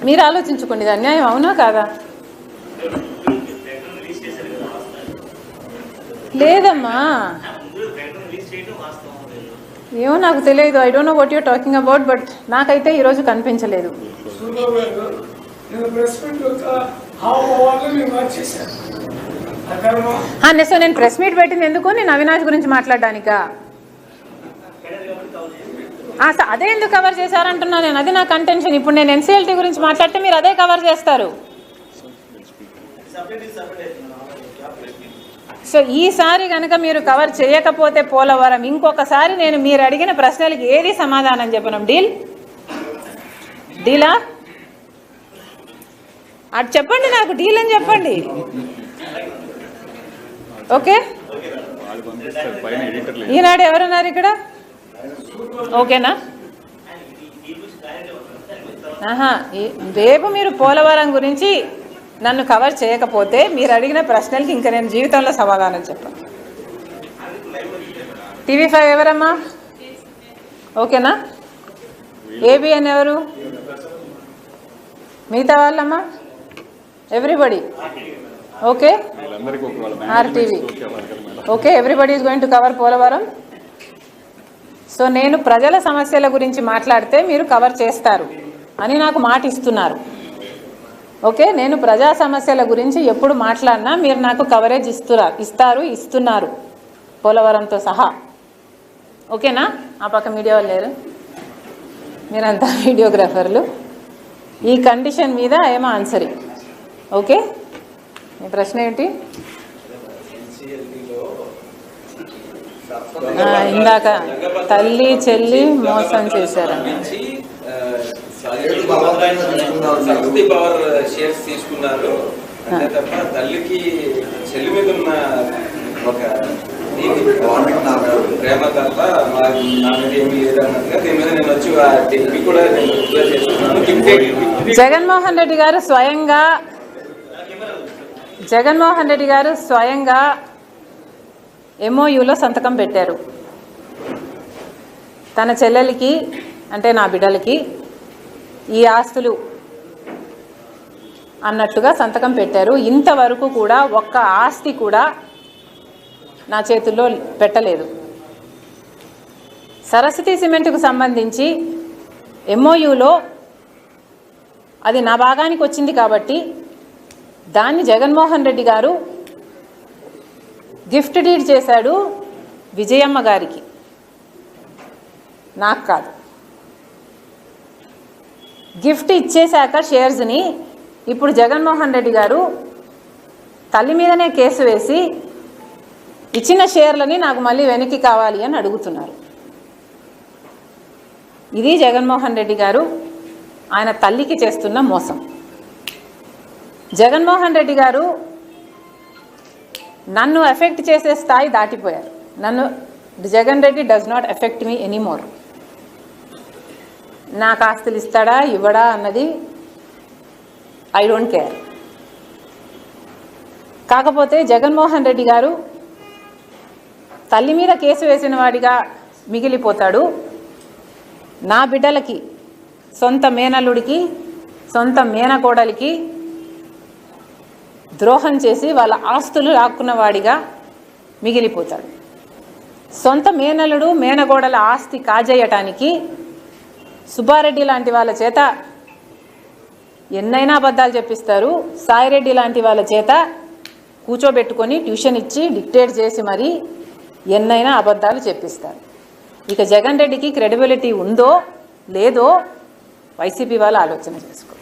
మీరు ఆలోచించుకోండి, ఇది అన్యాయం అవునా కాదా? లేదమ్మా, ఏమో నాకు తెలియదు. I don't know what you're talking about, but నాకైతే ఈరోజు కనిపించలేదు. సో నేను ప్రెస్ మీట్ పెట్టింది ఎందుకు? నేను అవినాష్ గురించి మాట్లాడడానికా? అదే ఎందుకు కవర్ చేశారంటున్నా నేను, అది నా కంటెన్షన్. ఇప్పుడు నేను ఎన్సీఎల్టీ గురించి మాట్లాడితే మీరు అదే కవర్ చేస్తారు. సో ఈసారి కనుక మీరు కవర్ చేయకపోతే పోలవరం, ఇంకొకసారి నేను మీరు అడిగిన ప్రశ్నలకి ఏది సమాధానం చెప్పను. డీలా? అటు చెప్పండి, నాకు డీల్ అని చెప్పండి. ఓకే, ఈనాడు ఎవరున్నారు ఇక్కడ? ఓకేనా? రేపు మీరు పోలవరం గురించి నన్ను కవర్ చేయకపోతే మీరు అడిగిన ప్రశ్నలకి ఇంకా నేను జీవితంలో సమాధానం చెప్పాను. TV5 ఎవరమ్మా? ఓకేనా? ABN ఎవరు? మిగతా వాళ్ళమ్మా? Everybody okay? RTV okay? Everybody is going to cover Polavaram. So నేను ప్రజల సమస్యల గురించి మాట్లాడితే మీరు కవర్ చేస్తారు అని నాకు మాట ఇస్తున్నారు. ఓకే, నేను ప్రజా సమస్యల గురించి ఎప్పుడు మాట్లాడినా మీరు నాకు కవరేజ్ ఇస్తున్నారు పోలవరంతో సహా. ఓకేనా? ఆ పక్క మీడియా వాళ్ళు లేరు, మీరంతా వీడియోగ్రాఫర్లు. ఈ కండిషన్ మీద ఏమో ఆన్సరింగ్. ఓకే, మీ ప్రశ్న ఏంటి? ఇందాక తల్లి చెల్లి మోసం చేశారని తీసుకున్నారు అంటే తప్ప తల్లికి చెల్లి మీద ఉన్న ఒక ప్రేమ తప్ప నా మీద ఏమీ లేదన్నట్టుగా దీని మీద నేను వచ్చి కూడా జగన్మోహన్ రెడ్డి గారు స్వయంగా MOUలో సంతకం పెట్టారు. తన చెల్లెలకి అంటే నా బిడ్డలకి ఈ ఆస్తులు అన్నట్టుగా సంతకం పెట్టారు. ఇంతవరకు కూడా ఒక్క ఆస్తి కూడా నా చేతుల్లో పెట్టలేదు. సరస్వతి సిమెంట్కు సంబంధించి MOUలో అది నా భాగానికి వచ్చింది కాబట్టి దాన్ని జగన్మోహన్ రెడ్డి గారు గిఫ్ట్ డీడ్ చేశాడు విజయమ్మ గారికి, నాకు కాదు. గిఫ్ట్ ఇచ్చేశాక షేర్స్ని ఇప్పుడు జగన్మోహన్ రెడ్డి గారు తల్లి మీదనే కేసు వేసి ఇచ్చిన షేర్లని నాకు మళ్ళీ వెనక్కి కావాలి అని అడుగుతున్నారు. ఇది జగన్మోహన్ రెడ్డి గారు ఆయన తల్లికి చేస్తున్న మోసం. జగన్మోహన్ రెడ్డి గారు నన్ను ఎఫెక్ట్ చేసే స్థాయి దాటిపోయారు. Jagan Reddy does not effect me anymore. నాకు ఆస్తులు ఇస్తాడా ఇవ్వడా అన్నది ఐ డోంట్ కేర్. కాకపోతే జగన్మోహన్ రెడ్డి గారు తల్లి మీద కేసు వేసిన వాడిగా మిగిలిపోతాడు. నా బిడ్డలకి, సొంత మేనల్లుడికి, సొంత మేనకోడలికి ద్రోహం చేసి వాళ్ళ ఆస్తులు లాక్కున్న వాడిగా మిగిలిపోతాడు. సొంత మేనల్లుడు మేనగోడల ఆస్తి కాజేయటానికి సుబ్బారెడ్డి లాంటి వాళ్ళ చేత ఎన్నైనా అబద్ధాలు చెప్పిస్తారు. సాయిరెడ్డి లాంటి వాళ్ళ చేత కూర్చోబెట్టుకొని ట్యూషన్ ఇచ్చి డిక్టేట్ చేసి మరీ ఎన్నైనా అబద్ధాలు చెప్పిస్తారు. ఇక జగన్ రెడ్డికి క్రెడిబిలిటీ ఉందో లేదో వైసీపీ వాళ్ళు ఆలోచన చేసుకో.